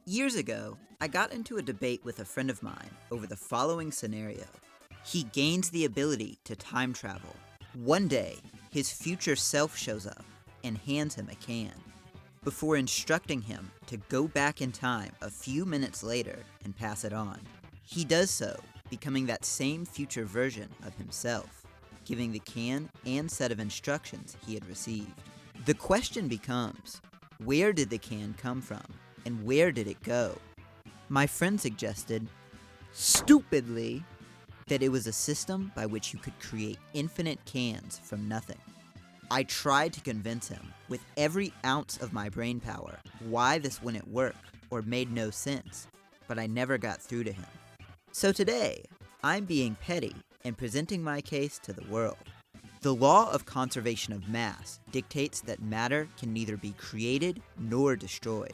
Years ago, I got into a debate with a friend of mine over the following scenario. He gains the ability to time travel. One day, his future self shows up and hands him a can, before instructing him to go back in time a few minutes later and pass it on. He does so, becoming that same future version of himself, giving the can and set of instructions he had received. The question becomes, where did the can come from, and where did it go? My friend suggested, stupidly, that it was a system by which you could create infinite cans from nothing. I tried to convince him, with every ounce of my brain power, why this wouldn't work or made no sense, but I never got through to him. So today, I'm being petty and presenting my case to the world. The law of conservation of mass dictates that matter can neither be created nor destroyed.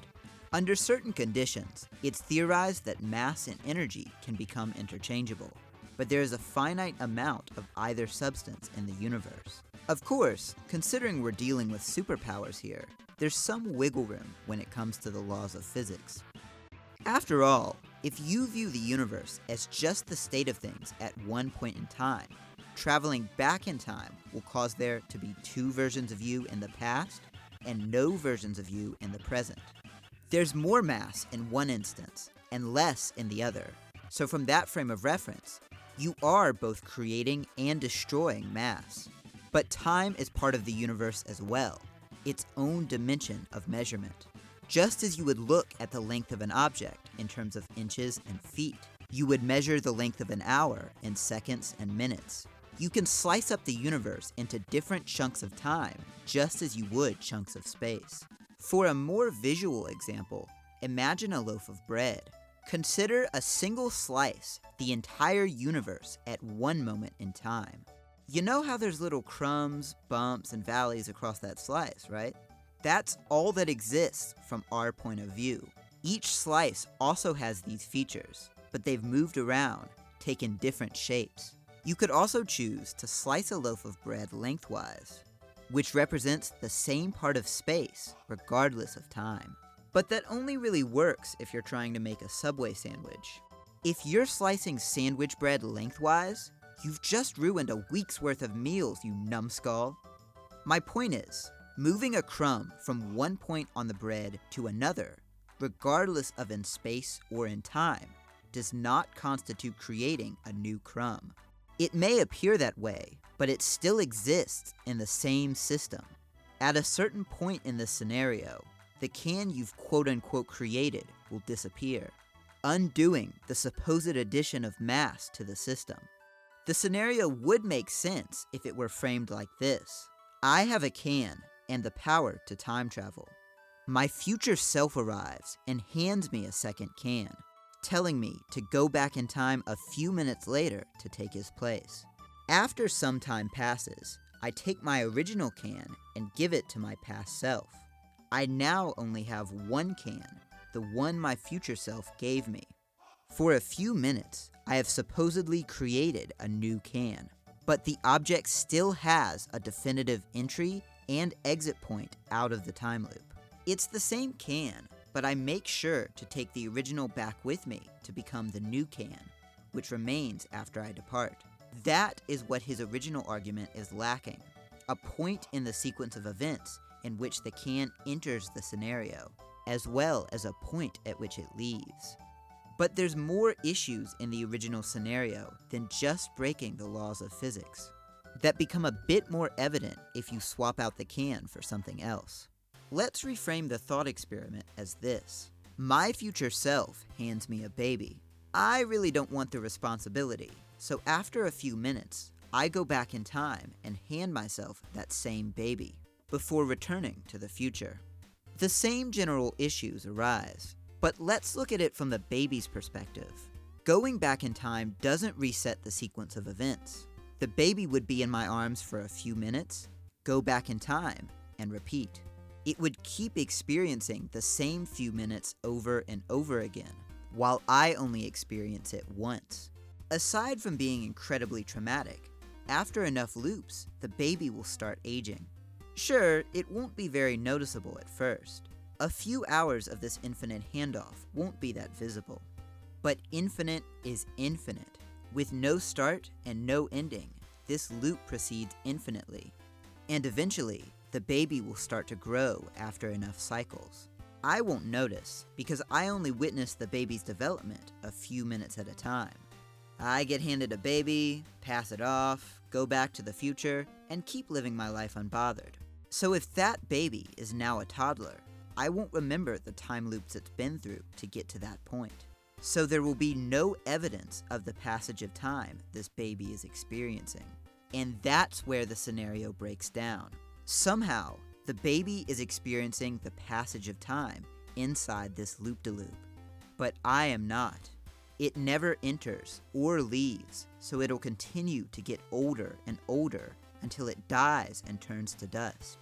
Under certain conditions, it's theorized that mass and energy can become interchangeable, but there is a finite amount of either substance in the universe. Of course, considering we're dealing with superpowers here, there's some wiggle room when it comes to the laws of physics. After all, if you view the universe as just the state of things at one point in time, traveling back in time will cause there to be two versions of you in the past and no versions of you in the present. There's more mass in one instance and less in the other, so from that frame of reference, you are both creating and destroying mass. But time is part of the universe as well, its own dimension of measurement. Just as you would look at the length of an object in terms of inches and feet, you would measure the length of an hour in seconds and minutes. You can slice up the universe into different chunks of time, just as you would chunks of space. For a more visual example, imagine a loaf of bread. Consider a single slice, the entire universe at one moment in time. You know how there's little crumbs, bumps, and valleys across that slice, right? That's all that exists from our point of view. Each slice also has these features, but they've moved around, taken different shapes. You could also choose to slice a loaf of bread lengthwise, which represents the same part of space, regardless of time. But that only really works if you're trying to make a Subway sandwich. If you're slicing sandwich bread lengthwise, you've just ruined a week's worth of meals, you numbskull. My point is, moving a crumb from one point on the bread to another, regardless of in space or in time, does not constitute creating a new crumb. It may appear that way, but it still exists in the same system. At a certain point in this scenario, the can you've quote-unquote created will disappear, undoing the supposed addition of mass to the system. The scenario would make sense if it were framed like this. I have a can and the power to time travel. My future self arrives and hands me a second can, telling me to go back in time a few minutes later to take his place. After some time passes, I take my original can and give it to my past self. I now only have one can, the one my future self gave me. For a few minutes, I have supposedly created a new can, but the object still has a definitive entry and exit point out of the time loop. It's the same can, but I make sure to take the original back with me to become the new can, which remains after I depart. That is what his original argument is lacking, a point in the sequence of events in which the can enters the scenario, as well as a point at which it leaves. But there's more issues in the original scenario than just breaking the laws of physics, that become a bit more evident if you swap out the can for something else. Let's reframe the thought experiment as this. My future self hands me a baby. I really don't want the responsibility, so after a few minutes, I go back in time and hand myself that same baby, before returning to the future. The same general issues arise, but let's look at it from the baby's perspective. Going back in time doesn't reset the sequence of events. The baby would be in my arms for a few minutes, go back in time, and repeat. It would keep experiencing the same few minutes over and over again, while I only experience it once. Aside from being incredibly traumatic, after enough loops, the baby will start aging. Sure, it won't be very noticeable at first, A few hours of this infinite handoff won't be that visible. But infinite is infinite. With no start and no ending, this loop proceeds infinitely. And eventually, the baby will start to grow after enough cycles. I won't notice because I only witness the baby's development a few minutes at a time. I get handed a baby, pass it off, go back to the future, and keep living my life unbothered. So if that baby is now a toddler, I won't remember the time loops it's been through to get to that point. So there will be no evidence of the passage of time this baby is experiencing. And that's where the scenario breaks down. Somehow, the baby is experiencing the passage of time inside this loop-de-loop. But I am not. It never enters or leaves, so it'll continue to get older and older until it dies and turns to dust.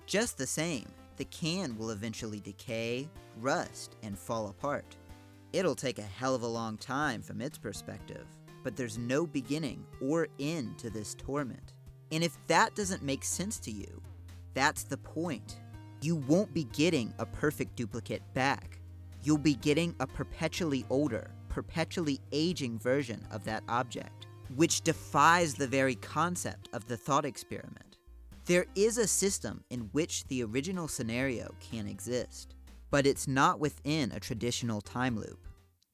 Just the same, the can will eventually decay, rust, and fall apart. It'll take a hell of a long time from its perspective, but there's no beginning or end to this torment. And if that doesn't make sense to you, that's the point. You won't be getting a perfect duplicate back. You'll be getting a perpetually older, perpetually aging version of that object, which defies the very concept of the thought experiment. There is a system in which the original scenario can exist, but it's not within a traditional time loop.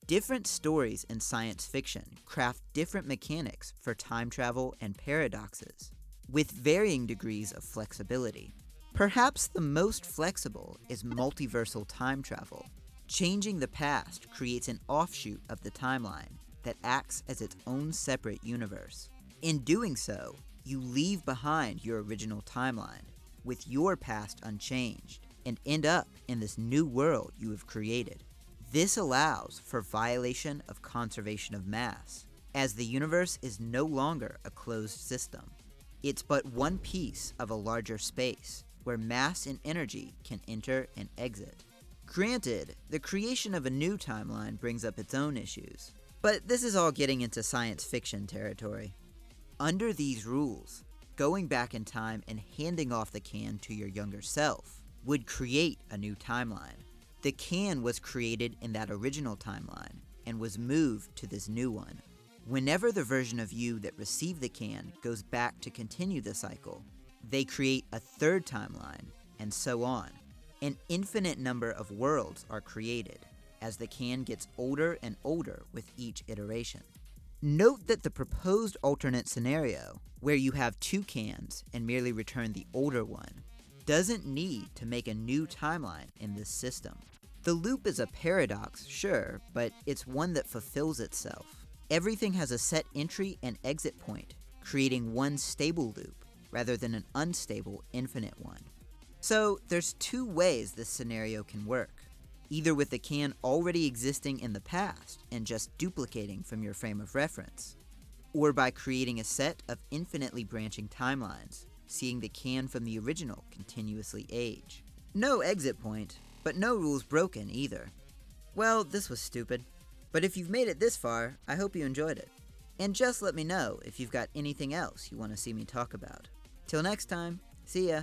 Different stories in science fiction craft different mechanics for time travel and paradoxes, with varying degrees of flexibility. Perhaps the most flexible is multiversal time travel. Changing the past creates an offshoot of the timeline that acts as its own separate universe. In doing so, you leave behind your original timeline, with your past unchanged, and end up in this new world you have created. This allows for violation of conservation of mass, as the universe is no longer a closed system. It's but one piece of a larger space, where mass and energy can enter and exit. Granted, the creation of a new timeline brings up its own issues, but this is all getting into science fiction territory. Under these rules, going back in time and handing off the can to your younger self would create a new timeline. The can was created in that original timeline and was moved to this new one. Whenever the version of you that received the can goes back to continue the cycle, they create a third timeline, and so on. An infinite number of worlds are created, as the can gets older and older with each iteration. Note that the proposed alternate scenario, where you have two cans and merely return the older one, doesn't need to make a new timeline in this system. The loop is a paradox, sure, but it's one that fulfills itself. Everything has a set entry and exit point, creating one stable loop, rather than an unstable infinite one. So there's two ways this scenario can work. Either with the can already existing in the past and just duplicating from your frame of reference, or by creating a set of infinitely branching timelines, seeing the can from the original continuously age. No exit point, but no rules broken either. Well, this was stupid, but if you've made it this far, I hope you enjoyed it. And just let me know if you've got anything else you want to see me talk about. Till next time, see ya!